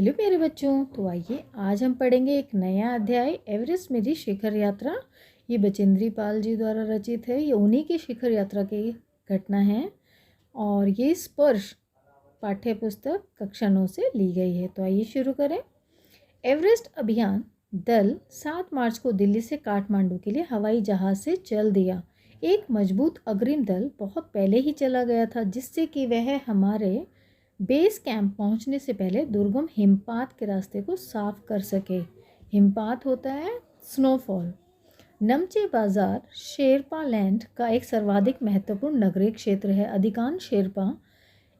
Hello प्यारे बच्चों, तो आइए आज हम पढ़ेंगे एक नया अध्याय एवरेस्ट मेरी शिखर यात्रा। ये बचेंद्री पाल जी द्वारा रचित है। ये उन्हीं की शिखर यात्रा की घटना है और ये स्पर्श पाठ्य पुस्तक कक्षा 9 से ली गई है। तो आइए शुरू करें। एवरेस्ट अभियान दल 7 मार्च को दिल्ली से काठमांडू के लिए हवाई जहाज़ से चल दिया। एक मजबूत अग्रिम दल बहुत पहले ही चला गया था, जिससे कि वह हमारे बेस कैंप पहुंचने से पहले दुर्गम हिमपात के रास्ते को साफ कर सके। हिमपात होता है स्नोफॉल। नमचे बाजार शेरपा लैंड का एक सर्वाधिक महत्वपूर्ण नगरीय क्षेत्र है। अधिकांश शेरपा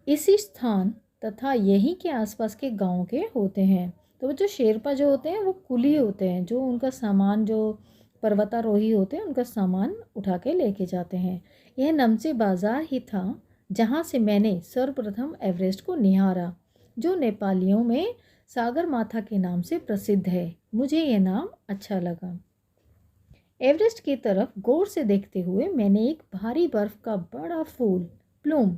इसी स्थान तथा यहीं के आसपास के गांव के होते हैं। तो जो शेरपा जो होते हैं वो कुली होते हैं, जो उनका सामान, जो पर्वतारोही होते हैं, उनका सामान उठा के लेके जाते हैं। यह नमचे बाजार ही था जहाँ से मैंने सर्वप्रथम एवरेस्ट को निहारा, जो नेपालियों में सागर माथा के नाम से प्रसिद्ध है। मुझे यह नाम अच्छा लगा। एवरेस्ट की तरफ गौर से देखते हुए मैंने एक भारी बर्फ का बड़ा फूल प्लूम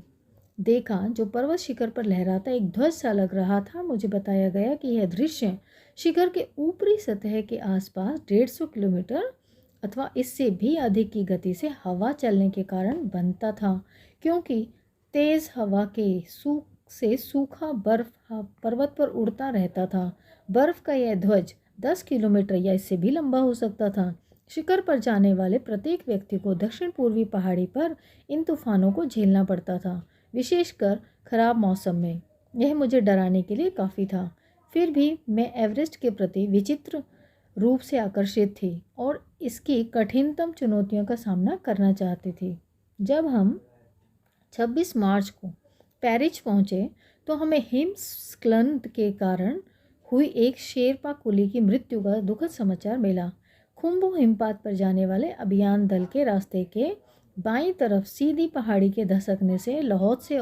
देखा, जो पर्वत शिखर पर लहराता एक ध्वज सा लग रहा था। मुझे बताया गया कि यह दृश्य शिखर के ऊपरी सतह के आसपास 150 किलोमीटर अथवा इससे भी अधिक की गति से हवा चलने के कारण बनता था, क्योंकि तेज़ हवा के सूखा बर्फ पर्वत पर उड़ता रहता था। बर्फ का यह ध्वज 10 किलोमीटर या इससे भी लंबा हो सकता था। शिखर पर जाने वाले प्रत्येक व्यक्ति को दक्षिण पूर्वी पहाड़ी पर इन तूफानों को झेलना पड़ता था, विशेषकर खराब मौसम में। यह मुझे डराने के लिए काफ़ी था। फिर भी मैं एवरेस्ट के प्रति विचित्र रूप से आकर्षित थी और इसकी कठिनतम चुनौतियों का सामना करना चाहती थी। जब हम 26 मार्च को पेरिस पहुँचे तो हमें हिमस्खलन के कारण हुई एक शेरपा कुली की मृत्यु का दुखद समाचार मिला। खुम्बू हिमपात पर जाने वाले अभियान दल के रास्ते के बाईं तरफ सीधी पहाड़ी के धसकने से लाहौत्से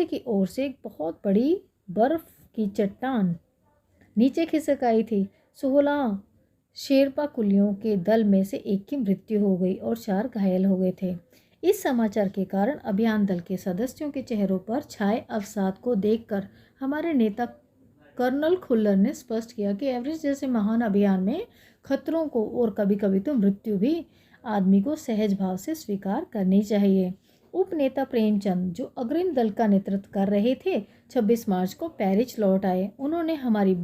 की ओर से एक बहुत बड़ी बर्फ की चट्टान नीचे खिसक आई थी। 16 शेरपा कुलियों के दल में से एक की मृत्यु हो गई और 4 घायल हो गए थे। इस समाचार के कारण अभियान दल के सदस्यों के चेहरों पर छाए अवसाद को देखकर हमारे नेता कर्नल खुल्लर ने स्पष्ट किया कि एवरेस्ट जैसे महान अभियान में खतरों को और कभी कभी तो मृत्यु भी आदमी को सहज भाव से स्वीकार करनी चाहिए। उपनेता प्रेमचंद, जो अग्रिम दल का नेतृत्व कर रहे थे, 26 मार्च को पेरिस लौट आए। उन्होंने हमारी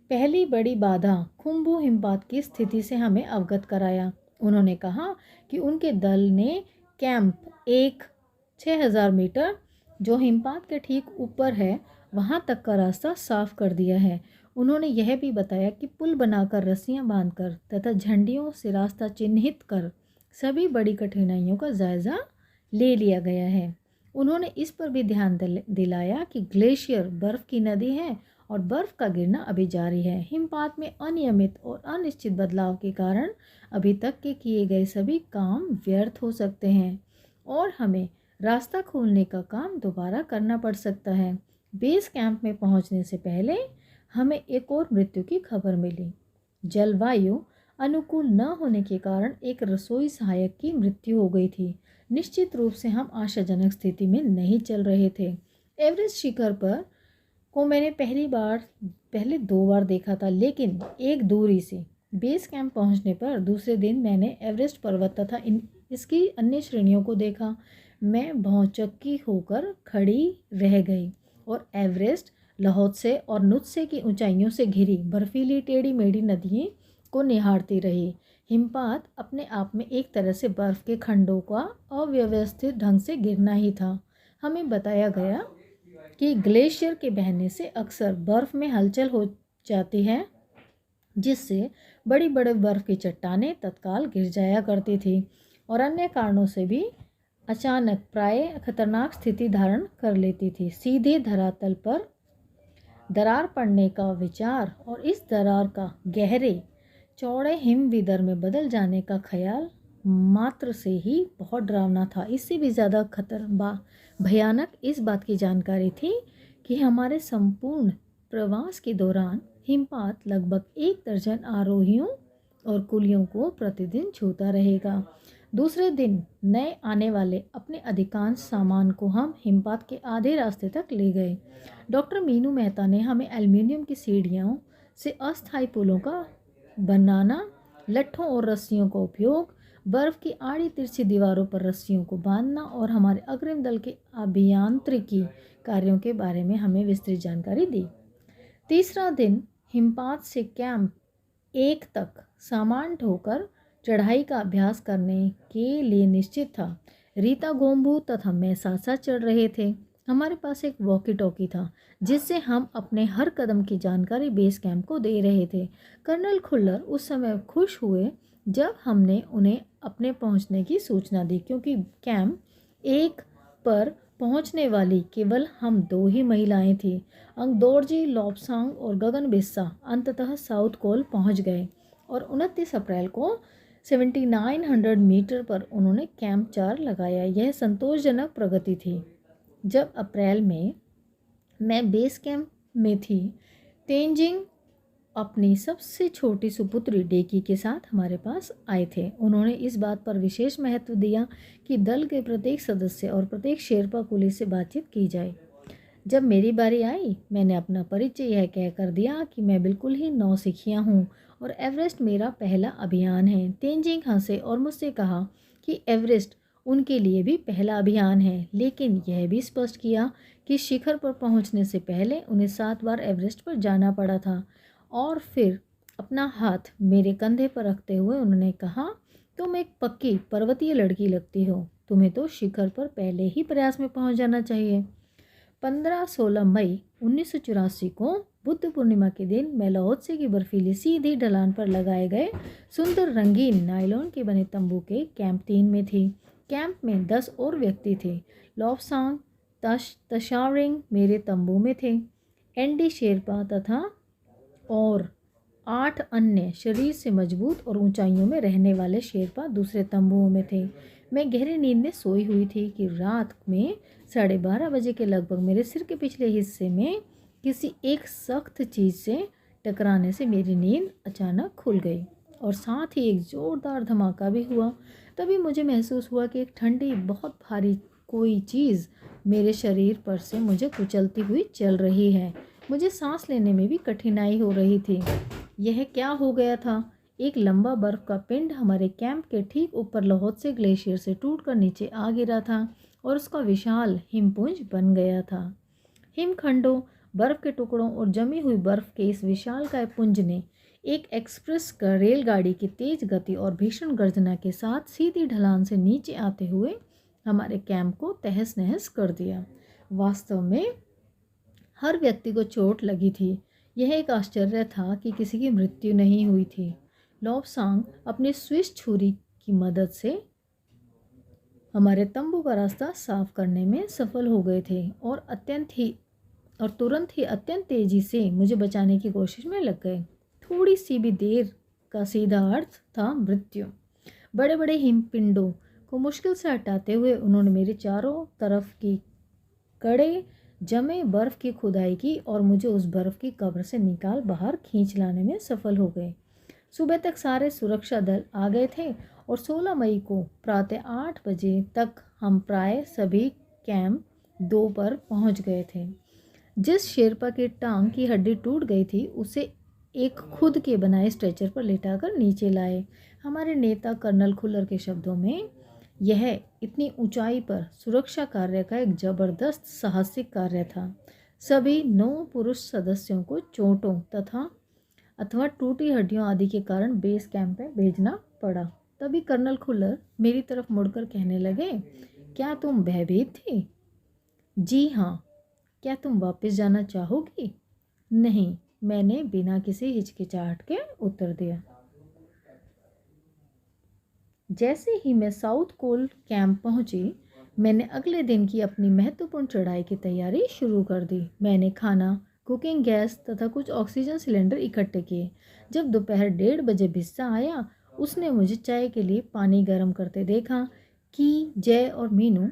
पहली बड़ी बाधा खुम्बू हिमपात की स्थिति से हमें अवगत कराया। उन्होंने कहा कि उनके दल ने कैंप 6000 मीटर, जो हिमपात के ठीक ऊपर है, वहां तक का रास्ता साफ कर दिया है। उन्होंने यह भी बताया कि पुल बनाकर, रस्सियां बांधकर तथा झंडियों से रास्ता चिन्हित कर सभी बड़ी कठिनाइयों का जायजा ले लिया गया है। उन्होंने इस पर भी ध्यान दिलाया कि ग्लेशियर बर्फ की नदी है और बर्फ का गिरना अभी जारी है। हिमपात में अनियमित और अनिश्चित बदलाव के कारण अभी तक के किए गए सभी काम व्यर्थ हो सकते हैं और हमें रास्ता खोलने का काम दोबारा करना पड़ सकता है। बेस कैंप में पहुंचने से पहले हमें एक और मृत्यु की खबर मिली। जलवायु अनुकूल न होने के कारण एक रसोई सहायक की मृत्यु हो गई थी। निश्चित रूप से हम आशाजनक स्थिति में नहीं चल रहे थे। एवरेस्ट शिखर पर को मैंने पहले 2 बार देखा था, लेकिन एक दूरी से। बेस कैंप पहुंचने पर दूसरे दिन मैंने एवरेस्ट पर्वत तथा इसकी अन्य श्रेणियों को देखा। मैं भौचक्की होकर खड़ी रह गई और एवरेस्ट, लाहौत्से और नुत्से की ऊंचाइयों से घिरी बर्फीली टेढ़ी मेढ़ी नदियों को निहारती रही। हिमपात अपने आप में एक तरह से बर्फ के खंडों का अव्यवस्थित ढंग से गिरना ही था। हमें बताया गया कि ग्लेशियर के बहने से अक्सर बर्फ में हलचल हो जाती है, जिससे बड़ी बड़ी बर्फ की चट्टानें तत्काल गिर जाया करती थी और अन्य कारणों से भी अचानक प्राय खतरनाक स्थिति धारण कर लेती थी। सीधे धरातल पर दरार पड़ने का विचार और इस दरार का गहरे चौड़े हिमविदर में बदल जाने का ख्याल मात्र से ही बहुत डरावना था। इससे भी ज़्यादा भयानक इस बात की जानकारी थी कि हमारे संपूर्ण प्रवास के दौरान हिमपात लगभग 1 दर्जन आरोहियों और कुलियों को प्रतिदिन छूता रहेगा। दूसरे दिन नए आने वाले अपने अधिकांश सामान को हम हिमपात के आधे रास्ते तक ले गए। डॉक्टर मीनू मेहता ने हमें एल्युमिनियम की सीढ़ियों से अस्थायी पुलों का बनाना, लट्ठों और रस्सियों का उपयोग, बर्फ की आड़ी तिरछी दीवारों पर रस्सियों को बांधना और हमारे अग्रिम दल के अभियांत्रिकी कार्यों के बारे में हमें विस्तृत जानकारी दी। तीसरा दिन हिमपात से कैंप 1 तक सामान ढोकर चढ़ाई का अभ्यास करने के लिए निश्चित था। रीता गोम्बू तथा मैं साथ साथ चढ़ रहे थे। हमारे पास एक वॉकी टॉकी था जिससे हम अपने हर कदम की जानकारी बेस कैंप को दे रहे थे। कर्नल खुल्लर उस समय खुश हुए जब हमने उन्हें अपने पहुंचने की सूचना दी, क्योंकि कैंप 1 पर पहुंचने वाली केवल हम 2 ही महिलाएं थीं। अंगदोर्जी, लॉबसांग और गगन बिस्सा अंततः साउथ कोल पहुंच गए और 29 अप्रैल को 7900 मीटर पर उन्होंने कैंप 4 लगाया। यह संतोषजनक प्रगति थी। जब अप्रैल में मैं बेस कैंप में थी, तेंजिंग अपनी सबसे छोटी सुपुत्री डेकी के साथ हमारे पास आए थे। उन्होंने इस बात पर विशेष महत्व दिया कि दल के प्रत्येक सदस्य और प्रत्येक शेरपा कुली से बातचीत की जाए। जब मेरी बारी आई, मैंने अपना परिचय यह कहकर दिया कि मैं बिल्कुल ही नौसिखिया हूँ और एवरेस्ट मेरा पहला अभियान है। तेंजिंग हंसे और मुझसे कहा कि एवरेस्ट उनके लिए भी पहला अभियान है, लेकिन यह भी स्पष्ट किया कि शिखर पर पहुंचने से पहले उन्हें 7 बार एवरेस्ट पर जाना पड़ा था। और फिर अपना हाथ मेरे कंधे पर रखते हुए उन्होंने कहा, तुम एक पक्की पर्वतीय लड़की लगती हो, तुम्हें तो शिखर पर पहले ही प्रयास में पहुंच जाना चाहिए। 15-16 मई 1984 को बुद्ध पूर्णिमा के दिन मैं लाहौत्से की बर्फीली सीधी ढलान पर लगाए गए सुंदर रंगीन नायलॉन के बने तंबू के कैंप 3 में थी। कैंप में 10 और व्यक्ति थे। लॉबसांग, तशावरिंग मेरे तंबू में थे। एनडी शेरपा तथा और 8 अन्य शरीर से मजबूत और ऊंचाइयों में रहने वाले शेरपा दूसरे तंबुओं में थे। मैं गहरी नींद में सोई हुई थी कि रात में 12:30 बजे के लगभग मेरे सिर के पिछले हिस्से में किसी एक सख्त चीज़ से टकराने से मेरी नींद अचानक खुल गई और साथ ही एक ज़ोरदार धमाका भी हुआ। तभी मुझे महसूस हुआ कि एक ठंडी बहुत भारी कोई चीज़ मेरे शरीर पर से मुझे कुचलती हुई चल रही है। मुझे सांस लेने में भी कठिनाई हो रही थी। यह क्या हो गया था? एक लंबा बर्फ का पिंड हमारे कैंप के ठीक ऊपर लाहौत्से ग्लेशियर से टूटकर नीचे आ गिरा था और उसका विशाल हिमपुंज बन गया था। हिमखंडों, बर्फ के टुकड़ों और जमी हुई बर्फ के इस विशालकाय पुंज ने एक एक्सप्रेस का रेलगाड़ी की तेज गति और भीषण गर्जना के साथ सीधी ढलान से नीचे आते हुए हमारे कैंप को तहस नहस कर दिया। वास्तव में हर व्यक्ति को चोट लगी थी। यह एक आश्चर्य था कि किसी की मृत्यु नहीं हुई थी। लॉबसांग अपने स्विस छुरी की मदद से हमारे तंबू का रास्ता साफ करने में सफल हो गए थे और तुरंत ही अत्यंत तेजी से मुझे बचाने की कोशिश में लग गए। थोड़ी सी भी देर का सीधा अर्थ था मृत्यु। बड़े बड़े हिमपिंडों को मुश्किल से हटाते हुए उन्होंने मेरे चारों तरफ की कड़े जमे बर्फ की खुदाई की और मुझे उस बर्फ की कब्र से निकाल बाहर खींच लाने में सफल हो गए। सुबह तक सारे सुरक्षा दल आ गए थे और 16 मई को प्रातः 8 बजे तक हम प्राय सभी कैंप 2 पर पहुंच गए थे। जिस शेरपा की टांग की हड्डी टूट गई थी उसे एक खुद के बनाए स्ट्रेचर पर लेटाकर नीचे लाए। हमारे नेता कर्नल खुल्लर के शब्दों में, यह इतनी ऊंचाई पर सुरक्षा कार्य का एक जबरदस्त साहसिक कार्य था। सभी 9 पुरुष सदस्यों को चोटों अथवा टूटी हड्डियों आदि के कारण बेस कैंप में भेजना पड़ा। तभी कर्नल खुल्लर मेरी तरफ मुड़कर कहने लगे, क्या तुम भयभीत थी? जी हाँ। क्या तुम वापस जाना चाहोगी? नहीं, मैंने बिना किसी हिचकिचाहट के उत्तर दिया। जैसे ही मैं साउथ कोल कैंप पहुंची, मैंने अगले दिन की अपनी महत्वपूर्ण चढ़ाई की तैयारी शुरू कर दी। मैंने खाना, कुकिंग गैस तथा कुछ ऑक्सीजन सिलेंडर इकट्ठे किए। जब दोपहर 1:30 बजे भिस्सा आया, उसने मुझे चाय के लिए पानी गर्म करते देखा कि जय और मीनू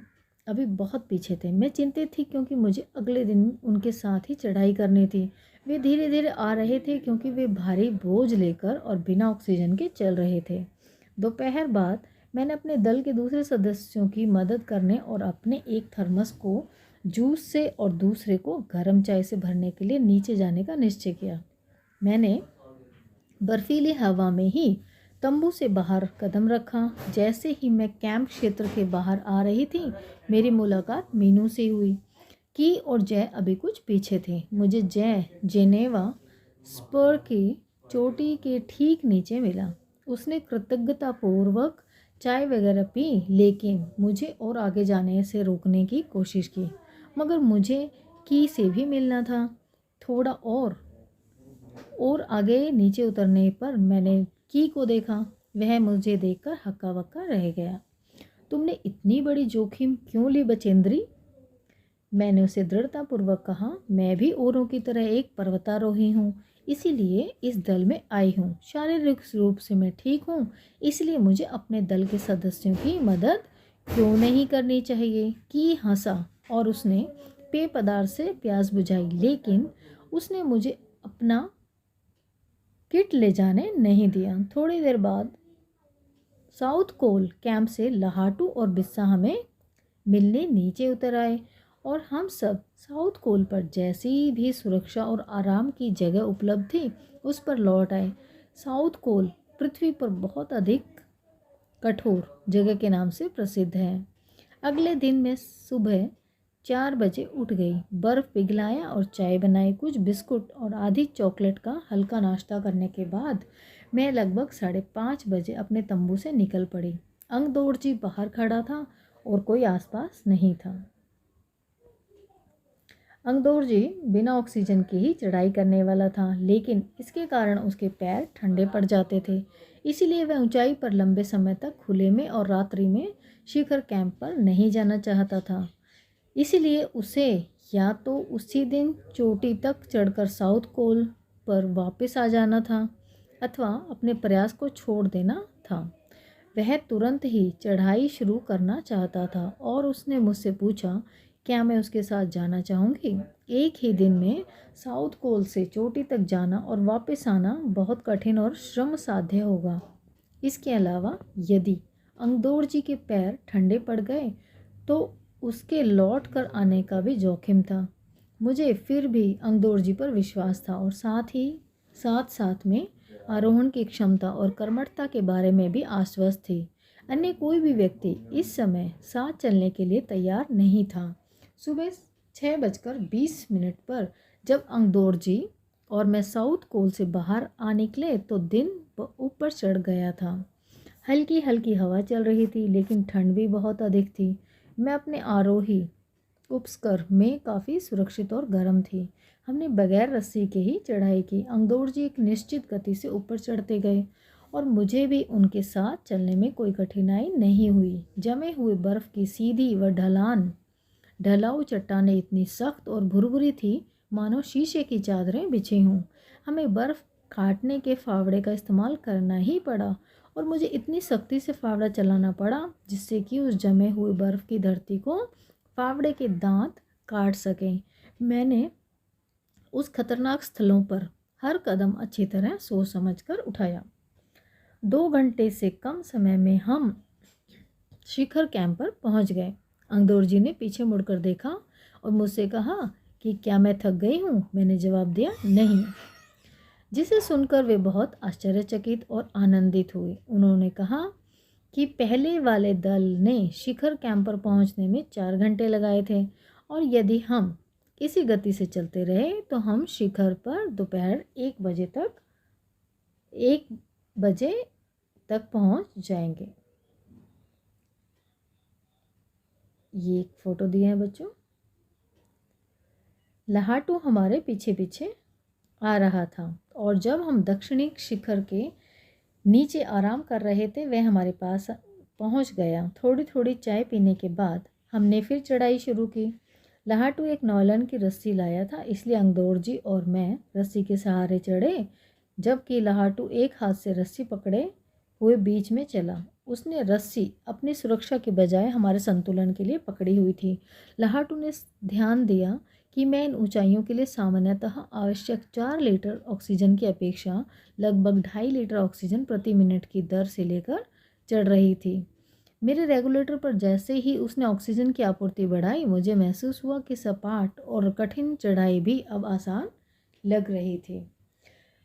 अभी बहुत पीछे थे। मैं चिंतित थी क्योंकि मुझे अगले दिन उनके साथ ही चढ़ाई करनी थी। वे धीरे धीरे आ रहे थे क्योंकि वे भारी बोझ लेकर और बिना ऑक्सीजन के चल रहे थे। दोपहर बाद मैंने अपने दल के दूसरे सदस्यों की मदद करने और अपने एक थर्मस को जूस से और दूसरे को गर्म चाय से भरने के लिए नीचे जाने का निश्चय किया। मैंने बर्फीली हवा में ही तंबू से बाहर कदम रखा। जैसे ही मैं कैंप क्षेत्र के बाहर आ रही थी, मेरी मुलाकात मीनू से हुई। की और जय अभी कुछ पीछे थे। मुझे जय जेनेवा स्पर की चोटी के ठीक नीचे मिला। उसने कृतज्ञतापूर्वक चाय वगैरह पी, लेकिन मुझे और आगे जाने से रोकने की कोशिश की। मगर मुझे की से भी मिलना था। थोड़ा और आगे नीचे उतरने पर मैंने की को देखा। वह मुझे देखकर हक्का बक्का रह गया। तुमने इतनी बड़ी जोखिम क्यों ली बचेंद्री? मैंने उसे दृढ़तापूर्वक कहा, मैं भी औरों की तरह एक पर्वतारोही हूँ, इसीलिए इस दल में आई हूँ। शारीरिक रूप से मैं ठीक हूँ, इसलिए मुझे अपने दल के सदस्यों की मदद क्यों नहीं करनी चाहिए। की हंसा और उसने पेय पदार्थ से प्यास बुझाई, लेकिन उसने मुझे अपना किट ले जाने नहीं दिया। थोड़ी देर बाद साउथ कोल कैंप से लहाटू और बिस्सा हमें मिलने नीचे उतर आए और हम सब साउथ कोल पर जैसी भी सुरक्षा और आराम की जगह उपलब्ध थी उस पर लौट आए। साउथ कोल पृथ्वी पर बहुत अधिक कठोर जगह के नाम से प्रसिद्ध है। अगले दिन मैं सुबह 4 बजे उठ गई, बर्फ़ पिघलाया और चाय बनाई। कुछ बिस्कुट और आधी चॉकलेट का हल्का नाश्ता करने के बाद मैं लगभग 5:30 बजे अपने तंबू से निकल पड़ी। अंगदौड़जी बाहर खड़ा था और कोई आसपास नहीं था। अंगदौड़जी बिना ऑक्सीजन के ही चढ़ाई करने वाला था, लेकिन इसके कारण उसके पैर ठंडे पड़ जाते थे। इसीलिए वह ऊंचाई पर लंबे समय तक खुले में और रात्रि में शिखर कैंप पर नहीं जाना चाहता था। इसीलिए उसे या तो उसी दिन चोटी तक चढ़कर साउथ कोल पर वापस आ जाना था अथवा अपने प्रयास को छोड़ देना था। वह तुरंत ही चढ़ाई शुरू करना चाहता था और उसने मुझसे पूछा, क्या मैं उसके साथ जाना चाहूँगी। एक ही दिन में साउथ कोल से चोटी तक जाना और वापस आना बहुत कठिन और श्रम साध्य होगा। इसके अलावा यदि अंगदौड़जी के पैर ठंडे पड़ गए तो उसके लौट कर आने का भी जोखिम था। मुझे फिर भी अंगदौड़जी पर विश्वास था और साथ में आरोहण की क्षमता और कर्मठता के बारे में भी आश्वस्त थी। अन्य कोई भी व्यक्ति इस समय साथ चलने के लिए तैयार नहीं था। सुबह 6:20 पर जब अंगदौड़जी और मैं साउथ कोल से बाहर आ निकले तो दिन ऊपर चढ़ गया था। हल्की हल्की हवा चल रही थी, लेकिन ठंड भी बहुत अधिक थी। मैं अपने आरोही उपस्कर में काफ़ी सुरक्षित और गर्म थी। हमने बगैर रस्सी के ही चढ़ाई की। अंगदौड़जी एक निश्चित गति से ऊपर चढ़ते गए और मुझे भी उनके साथ चलने में कोई कठिनाई नहीं हुई। जमे हुए बर्फ़ की सीधी व ढलाऊ चट्टानें इतनी सख्त और भुरभुरी थी मानो शीशे की चादरें बिछी हों। हमें बर्फ़ काटने के फावड़े का इस्तेमाल करना ही पड़ा और मुझे इतनी सख्ती से फावड़ा चलाना पड़ा जिससे कि उस जमे हुए बर्फ़ की धरती को फावड़े के दांत काट सकें। मैंने उस खतरनाक स्थलों पर हर कदम अच्छी तरह सोच समझ कर उठाया। 2 घंटे से कम समय में हम शिखर कैंप पर पहुंच गए। अंगदौड़जी ने पीछे मुड़कर देखा और मुझसे कहा कि क्या मैं थक गई हूँ। मैंने जवाब दिया, नहीं, जिसे सुनकर वे बहुत आश्चर्यचकित और आनंदित हुए। उन्होंने कहा कि पहले वाले दल ने शिखर कैंप पर पहुंचने में 4 घंटे लगाए थे और यदि हम इसी गति से चलते रहे तो हम शिखर पर दोपहर 1 बजे तक पहुंच जाएंगे। ये एक फ़ोटो दिया है बच्चों। लहाटू हमारे पीछे पीछे आ रहा था और जब हम दक्षिणी शिखर के नीचे आराम कर रहे थे वह हमारे पास पहुंच गया। थोड़ी थोड़ी चाय पीने के बाद हमने फिर चढ़ाई शुरू की। लहाटू एक नॉयलन की रस्सी लाया था, इसलिए अंगदौड़जी और मैं रस्सी के सहारे चढ़े, जबकि लहाटू एक हाथ से रस्सी पकड़े हुए बीच में चला। उसने रस्सी अपनी सुरक्षा के बजाय हमारे संतुलन के लिए पकड़ी हुई थी। लहाटू ने ध्यान दिया कि मैं इन ऊंचाइयों के लिए सामान्यतः आवश्यक 4 लीटर ऑक्सीजन की अपेक्षा लगभग 2.5 लीटर ऑक्सीजन प्रति मिनट की दर से लेकर चढ़ रही थी। मेरे रेगुलेटर पर जैसे ही उसने ऑक्सीजन की आपूर्ति बढ़ाई, मुझे महसूस हुआ कि सपाट और कठिन चढ़ाई भी अब आसान लग रही थी।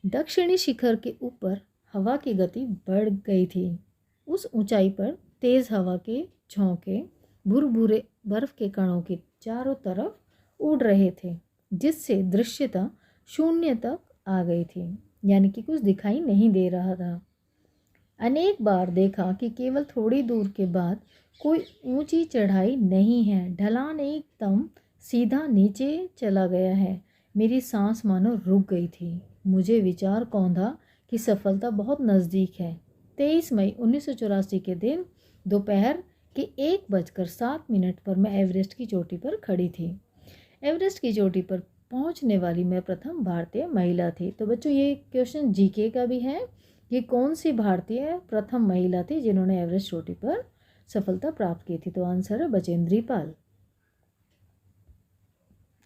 दक्षिणी शिखर के ऊपर हवा की गति बढ़ गई थी। उस ऊंचाई पर तेज हवा के झोंके भुरभुरे बर्फ के कणों के चारों तरफ उड़ रहे थे, जिससे दृश्यता शून्य तक आ गई थी, यानी कि कुछ दिखाई नहीं दे रहा था। अनेक बार देखा कि केवल थोड़ी दूर के बाद कोई ऊंची चढ़ाई नहीं है, ढलान एकदम सीधा नीचे चला गया है। मेरी सांस मानो रुक गई थी। मुझे विचार कौंधा कि सफलता बहुत नज़दीक है। 23 मई 1984 के दिन दोपहर के 1:07 पर मैं एवरेस्ट की चोटी पर खड़ी थी। एवरेस्ट की चोटी पर पहुंचने वाली मैं प्रथम भारतीय महिला थी। तो बच्चों, ये क्वेश्चन जीके का भी है। ये कौन सी भारतीय प्रथम महिला थी जिन्होंने एवरेस्ट चोटी पर सफलता प्राप्त की थी? तो आंसर है बचेंद्री पाल।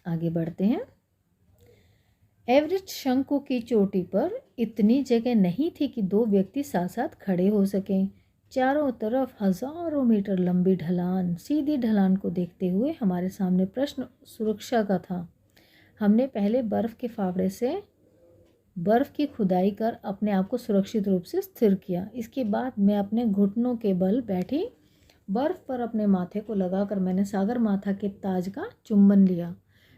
आगे बढ़ते हैं। एवरेस्ट शंकु की चोटी पर इतनी जगह नहीं थी कि दो व्यक्ति साथ साथ खड़े हो सकें। चारों तरफ हजारों मीटर लंबी ढलान। सीधी ढलान को देखते हुए हमारे सामने प्रश्न सुरक्षा का था। हमने पहले बर्फ के फावड़े से बर्फ की खुदाई कर अपने आप को सुरक्षित रूप से स्थिर किया। इसके बाद मैं अपने घुटनों के बल बैठी। बर्फ पर अपने माथे को लगाकर मैंने सागर माथा के ताज का चुंबन लिया।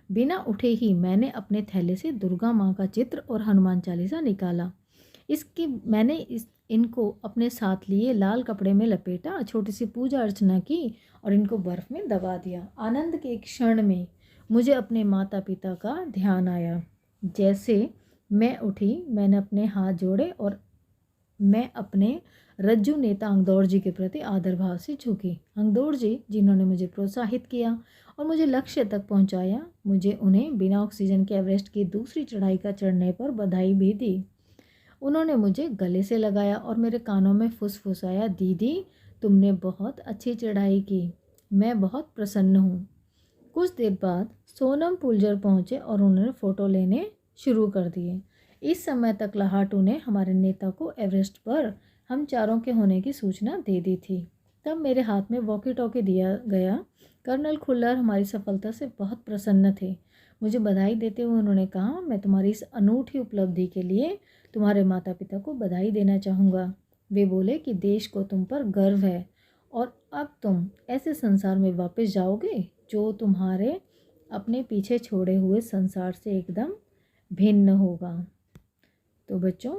बिना उठे ही मैंने अपने थैले से दुर्गा माँ का चित्र और हनुमान चालीसा निकाला। मैंने इनको अपने साथ लिए लाल कपड़े में लपेटा, छोटी सी पूजा अर्चना की और इनको बर्फ में दबा दिया। आनंद के क्षण में मुझे अपने माता पिता का ध्यान आया। जैसे मैं उठी, मैंने अपने हाथ जोड़े और मैं अपने रज्जू नेता अंगदौड़ जी के प्रति आदर भाव से झुकी। अंगदौड़ जी जिन्होंने मुझे प्रोत्साहित किया और मुझे लक्ष्य तक पहुंचाया, मुझे उन्हें बिना ऑक्सीजन के एवरेस्ट की दूसरी चढ़ाई का चढ़ने पर बधाई भी दी। उन्होंने मुझे गले से लगाया और मेरे कानों में फुसफुसाया, दीदी तुमने बहुत अच्छी चढ़ाई की, मैं बहुत प्रसन्न हूँ। कुछ देर बाद सोनम पुलजर पहुँचे और उन्होंने फ़ोटो लेने शुरू कर दिए। इस समय तक लाहाटू ने हमारे नेता को एवरेस्ट पर हम चारों के होने की सूचना दे दी थी। तब मेरे हाथ में वॉकी टॉकी दिया गया। कर्नल खुल्लर हमारी सफलता से बहुत प्रसन्न थे। मुझे बधाई देते हुए उन्होंने कहा, मैं तुम्हारी इस अनूठी उपलब्धि के लिए तुम्हारे माता पिता को बधाई देना चाहूँगा। वे बोले कि देश को तुम पर गर्व है और अब तुम ऐसे संसार में वापस जाओगे जो तुम्हारे अपने पीछे छोड़े हुए संसार से एकदम भिन्न होगा। तो बच्चों,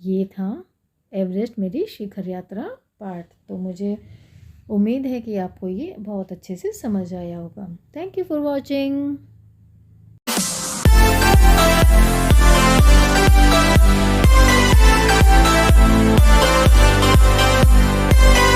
ये था एवरेस्ट मेरी शिखर यात्रा पार्ट। तो मुझे उम्मीद है कि आपको ये बहुत अच्छे से समझ आया होगा। Thank you for watching.